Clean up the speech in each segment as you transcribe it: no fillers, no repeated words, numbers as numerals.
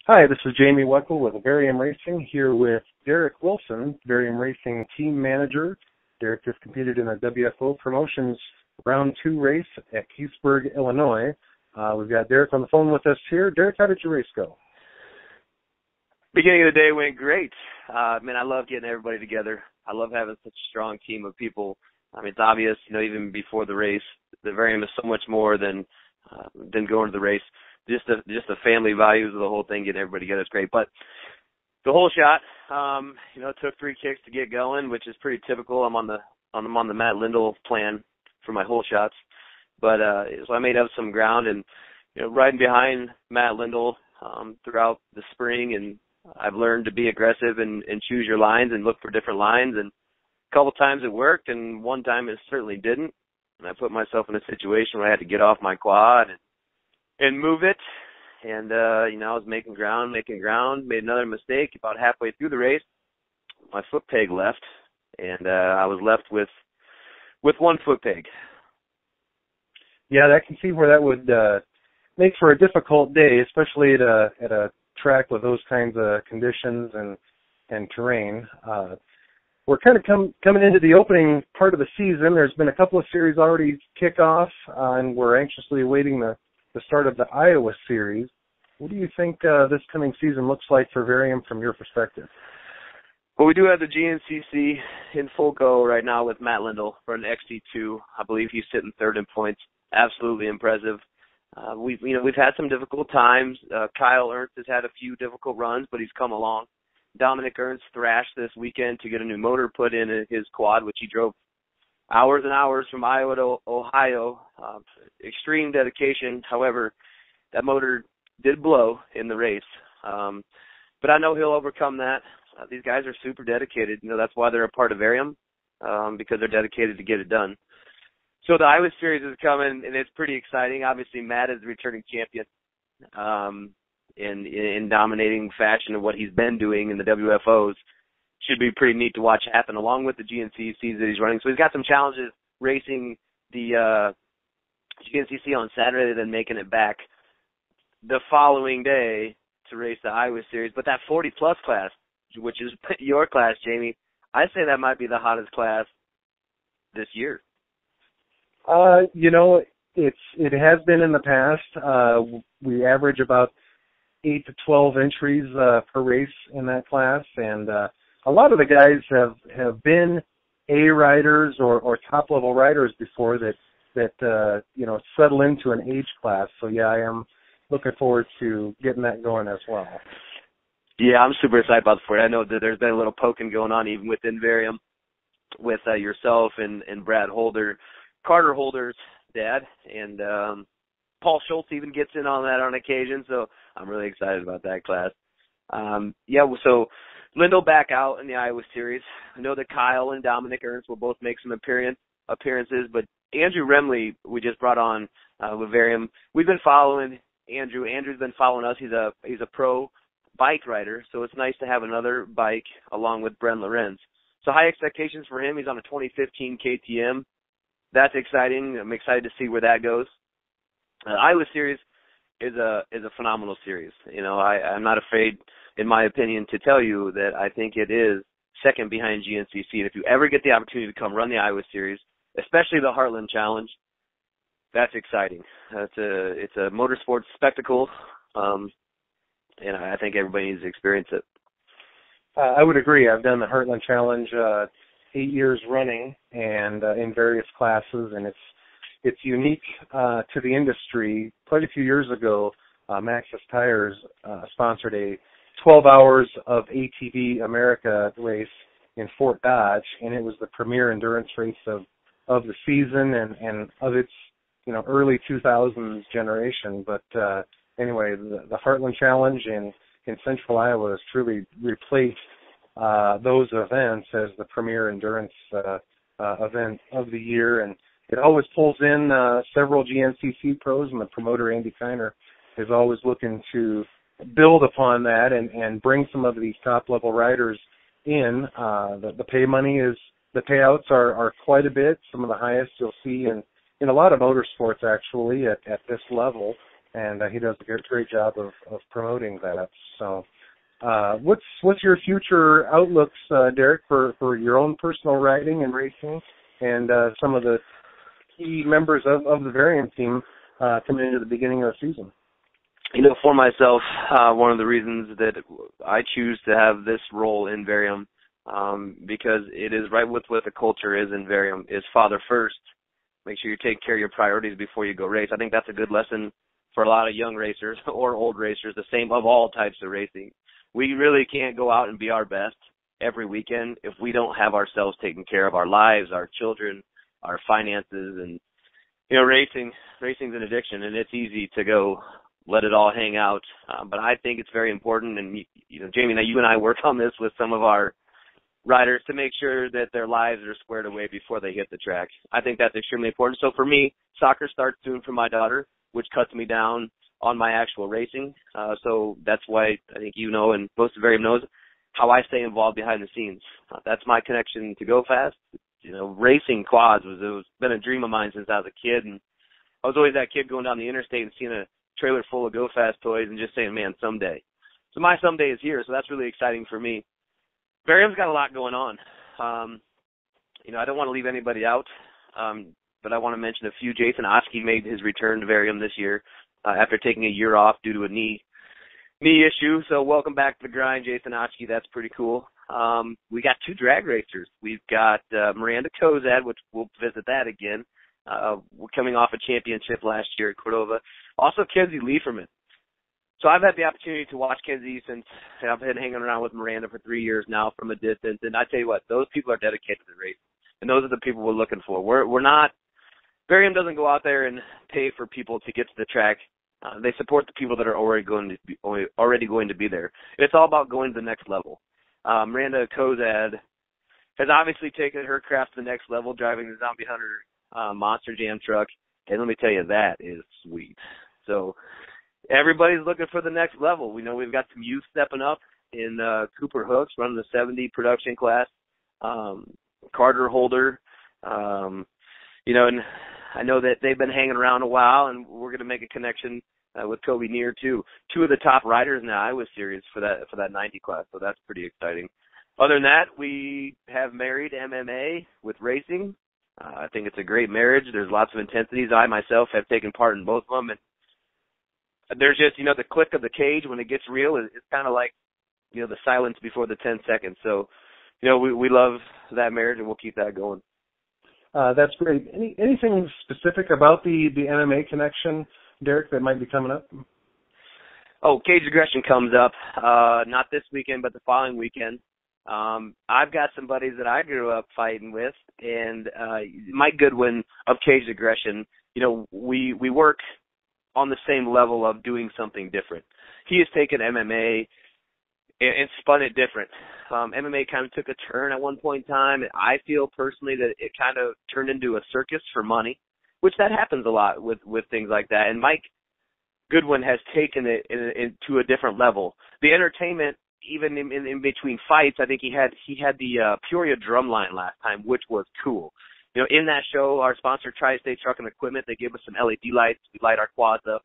Hi, this is Jamie Weckel with Variom Racing here with Derek Wilson, Variom Racing Team Manager. Derek just competed in a WFO Promotions Round 2 race at Keithsburg, Illinois. We've got Derek on the phone with us here. Derek, how did your race go? Beginning of the day went great. Man, I love getting everybody together. I love having such a strong team of people. I mean, it's obvious, even before the race, the Variom is so much more than going to the race. Just the family values of the whole thing, getting everybody together is great. But the whole shot, it took 3 kicks to get going, which is pretty typical. I'm on the Matt Lindell plan for my whole shots. But so I made up some ground and riding behind Matt Lindell throughout the spring, and I've learned to be aggressive and choose your lines and look for different lines. And a couple times it worked, and one time it certainly didn't. And I put myself in a situation where I had to get off my quad and move it. And, I was making ground, made another mistake about halfway through the race. My foot peg left, and I was left with one foot peg. Yeah, I can see where that would make for a difficult day, especially at a track with those kinds of conditions and terrain. We're kind of coming into the opening part of the season. There's been a couple of series already kick off, and we're anxiously awaiting the start of the Iowa series. What do you think this coming season looks like for Variom from your perspective? Well, we do have the GNCC in full go right now with Matt Lindell for an XT2. I believe he's sitting third in points. Absolutely impressive. We've had some difficult times. Kyle Ernst has had a few difficult runs, but he's come along. Dominic Ernst thrashed this weekend to get a new motor put in his quad, which he drove hours and hours from Iowa to Ohio. Extreme dedication. However, that motor did blow in the race. But I know he'll overcome that. These guys are super dedicated. That's why they're a part of Variom, because they're dedicated to get it done. So the Iowa Series is coming, and it's pretty exciting. Obviously, Matt is the returning champion in dominating fashion of what he's been doing in the WFOs. Should be pretty neat to watch happen, along with the GNCCs that he's running. So he's got some challenges racing the GNCC on Saturday, then making it back the following day to race the Iowa Series. But that 40-plus class, which is your class, Jamie, I say that might be the hottest class this year. It has been in the past. We average about 8 to 12 entries per race in that class, and a lot of the guys have been A riders or top level riders before that settle into an age class. So yeah, I am looking forward to getting that going as well. Yeah, I'm super excited about the 40. I know that there's been a little poking going on even within Variom with yourself and Brad Holder, Carter Holder's dad, and Paul Schultz even gets in on that on occasion, so I'm really excited about that class. So Lindell back out in the Iowa Series. I know that Kyle and Dominic Ernst will both make some appearances, but Andrew Remley we just brought on with Variom. We've been following Andrew. Andrew's been following us. He's a pro bike rider, so it's nice to have another bike along with Bren Lorenz. So high expectations for him. He's on a 2015 KTM. That's exciting. I'm excited to see where that goes. Iowa Series is a phenomenal series. I'm not afraid, in my opinion, to tell you that I think it is second behind GNCC. And if you ever get the opportunity to come run the Iowa Series, especially the Heartland Challenge, that's exciting. It's a motorsports spectacle, and I think everybody needs to experience it. I would agree. I've done the Heartland Challenge 8 years running, and in various classes, and it's unique to the industry. Quite a few years ago, Maxxis Tires sponsored a 12 hours of ATV America race in Fort Dodge, and it was the premier endurance race of the season and of its early 2000s generation. But anyway, the Heartland Challenge in Central Iowa has truly replaced those events as the premier endurance event of the year, and it always pulls in several GNCC pros, and the promoter Andy Kiner is always looking to build upon that and bring some of these top level riders in. The payouts are quite a bit, some of the highest you'll see in a lot of motorsports actually at this level. and he does a great job of promoting that. So, what's your future outlooks, Derek, for your own personal riding and racing, and some of the key members of the Variom team coming into the beginning of the season? For myself, one of the reasons that I choose to have this role in Variom, because it is right with what the culture is in Variom, is father first. Make sure you take care of your priorities before you go race. I think that's a good lesson for a lot of young racers or old racers, the same of all types of racing. We really can't go out and be our best every weekend if we don't have ourselves taken care of, our lives, our children, our finances, and racing's an addiction, and it's easy to go let it all hang out. But I think it's very important, and Jamie, now you and I work on this with some of our riders to make sure that their lives are squared away before they hit the track. I think that's extremely important. So for me, soccer starts soon for my daughter, which cuts me down on my actual racing. So that's why I think and most of Variom knows how I stay involved behind the scenes. That's my connection to Go Fast. Racing quads was been a dream of mine since I was a kid, and I was always that kid going down the interstate and seeing a trailer full of Go Fast toys and just saying, man, someday. So my someday is here, so that's really exciting for me. Variom's got a lot going on. I don't want to leave anybody out, but I want to mention a few. Jason Oskey made his return to Variom this year after taking a year off due to a knee issue. So welcome back to the grind, Jason Oskey. That's pretty cool. We got 2 drag racers. We've got Miranda Kozad, which we'll visit that again. We're coming off a championship last year at Cordova. Also, Kenzie Lieferman. So I've had the opportunity to watch Kenzie since I've been hanging around with Miranda for 3 years now from a distance. And I tell you what, those people are dedicated to racing. And those are the people we're looking for. We're not, Variom doesn't go out there and pay for people to get to the track. They support the people that are already going to be there. And it's all about going to the next level. Miranda Kozad has obviously taken her craft to the next level, driving the Zombie Hunter Monster Jam truck. And let me tell you, that is sweet. So everybody's looking for the next level. We know we've got some youth stepping up in Cooper Hooks, running the 70 production class. Carter Holder, and I know that they've been hanging around a while, and we're going to make a connection with Kobe Neer too. 2 of the top riders in the Iowa series for that 90 class, so that's pretty exciting. Other than that, we have married MMA with racing. I think it's a great marriage. There's lots of intensities. I myself have taken part in both of them, and there's just the click of the cage when it gets real. It's kind of like the silence before the 10 seconds. So we love that marriage, and we'll keep that going. That's great. Anything specific about the MMA connection, Derek, that might be coming up? Oh, Cage Aggression comes up, not this weekend, but the following weekend. I've got some buddies that I grew up fighting with, and Mike Goodwin of Cage Aggression, we work on the same level of doing something different. He has taken MMA and spun it different. MMA kind of took a turn at one point in time. I feel personally that it kind of turned into a circus for money, which that happens a lot with things like that. And Mike Goodwin has taken it to a different level. The entertainment, even in between fights, I think he had the Peoria drumline last time, which was cool. In that show, our sponsor, Tri-State Truck and Equipment, they gave us some LED lights. We light our quads up.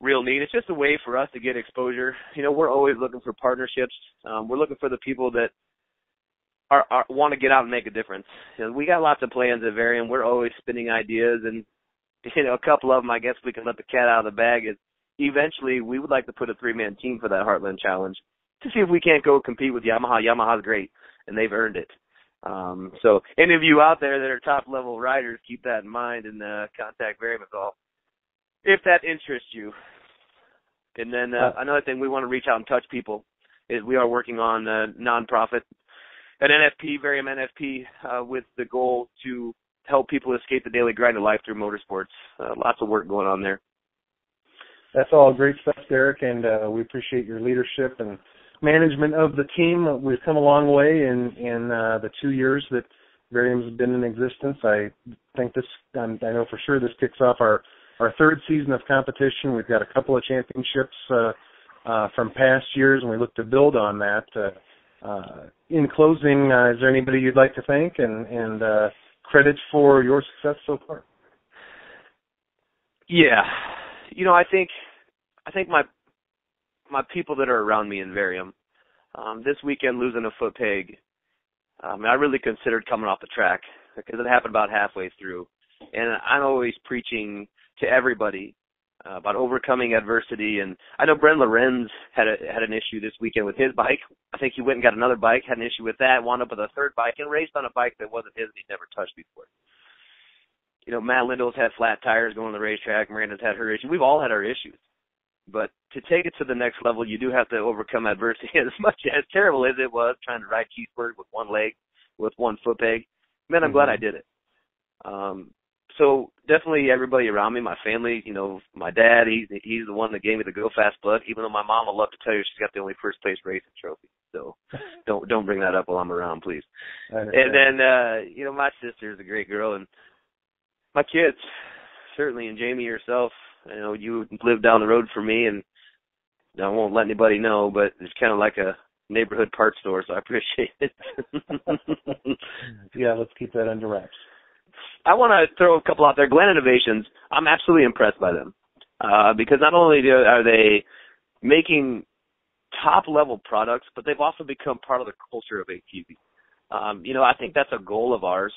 Real neat. It's just a way for us to get exposure. We're always looking for partnerships. We're looking for the people that are want to get out and make a difference. We got lots of plans at Variom. We're always spinning ideas, and a couple of them, I guess we can let the cat out of the bag. Is eventually we would like to put a 3-man team for that Heartland Challenge to see if we can't go compete with Yamaha. Yamaha's great, and they've earned it. So any of you out there that are top-level riders, keep that in mind and contact Variom if that interests you. And then another thing, we want to reach out and touch people is we are working on a nonprofit, an NFP, Variom NFP, with the goal to help people escape the daily grind of life through motorsports. Lots of work going on there. That's all great stuff, Derek, and we appreciate your leadership and management of the team. We've come a long way in the 2 years that Variom's been in existence. I think I know for sure this kicks off our 3rd season of competition. We've got a couple of championships from past years, and we look to build on that. In closing, is there anybody you'd like to thank and credit for your success so far? Yeah. I think my people that are around me in Variom, this weekend losing a foot peg, I really considered coming off the track because it happened about halfway through. And I'm always preaching to everybody about overcoming adversity. And I know Brent Lorenz had an issue this weekend with his bike. I think he went and got another bike, had an issue with that, wound up with a third bike, and raced on a bike that wasn't his and he'd never touched before. Matt Lindell's had flat tires going to the racetrack. Miranda's had her issue. We've all had our issues. But to take it to the next level, you do have to overcome adversity. As much as terrible as it was trying to ride Keithburg with one leg, with one foot peg, man, I'm glad I did it. So definitely everybody around me, my family, my dad, he's the one that gave me the Go Fast blood, even though my mom would love to tell you she's got the only first place racing trophy. So don't bring that up while I'm around, please. And then, my sister's a great girl, and my kids, certainly, and Jamie yourself, you live down the road from me, and I won't let anybody know, but it's kind of like a neighborhood parts store, so I appreciate it. Yeah, let's keep that under wraps. I want to throw a couple out there. Glen Innovations, I'm absolutely impressed by them because not only are they making top-level products, but they've also become part of the culture of ATV. I think that's a goal of ours,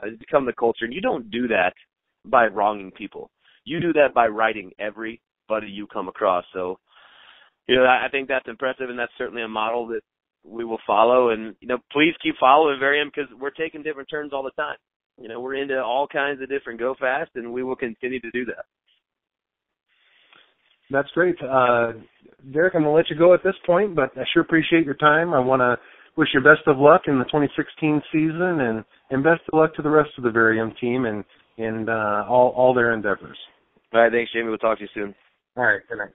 is become the culture. And you don't do that by wronging people. You do that by writing everybody you come across. So, I think that's impressive, and that's certainly a model that we will follow. And, please keep following Variom because we're taking different turns all the time. We're into all kinds of different go fast, and we will continue to do that. That's great. Derek, I'm going to let you go at this point, but I sure appreciate your time. I want to wish you best of luck in the 2016 season and best of luck to the rest of the Variom team and all their endeavors. All right, thanks, Jamie. We'll talk to you soon. All right, good night.